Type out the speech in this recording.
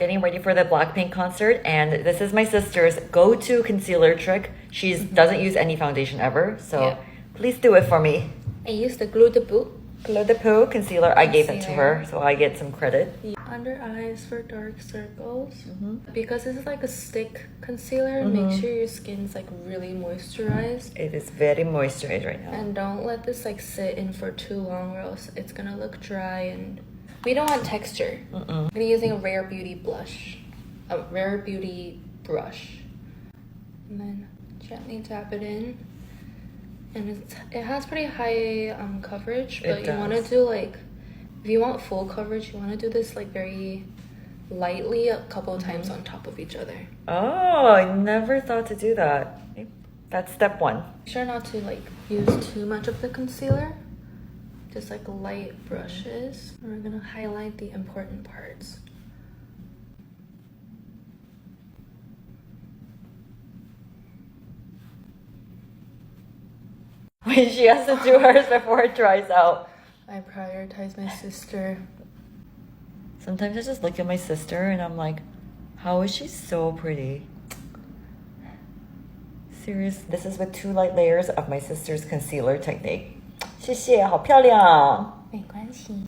Getting ready for the Blackpink concert, and this is my sister's go-to concealer trick. She doesn't use any foundation ever, so please do it for me. I used the Glue de Boot. Glow de Peau concealer. I gave it to her, so I get some credit. Under eyes for dark circles. Because this is like a stick concealer, make sure your skin's like really moisturized. It is very moisturized right now. And don't let this like sit in for too long, or else it's gonna look dry and we don't want texture. I'm gonna be using a Rare Beauty blush, a Rare Beauty brush, and then gently tap it in. And it has pretty high coverage, but you want to do like, if you want full coverage, you want to do this like very lightly a couple of times on top of each other. Oh, I never thought to do that. That's step one. Make sure not to like use too much of the concealer. Just like light brushes. We're gonna highlight the important parts. Wait, she has to do hers before it dries out. I prioritize my sister. Sometimes I just look at my sister and I'm like, how is she so pretty? Serious. This is with 2 light layers of my sister's concealer technique. 谢谢，好漂亮。没关系。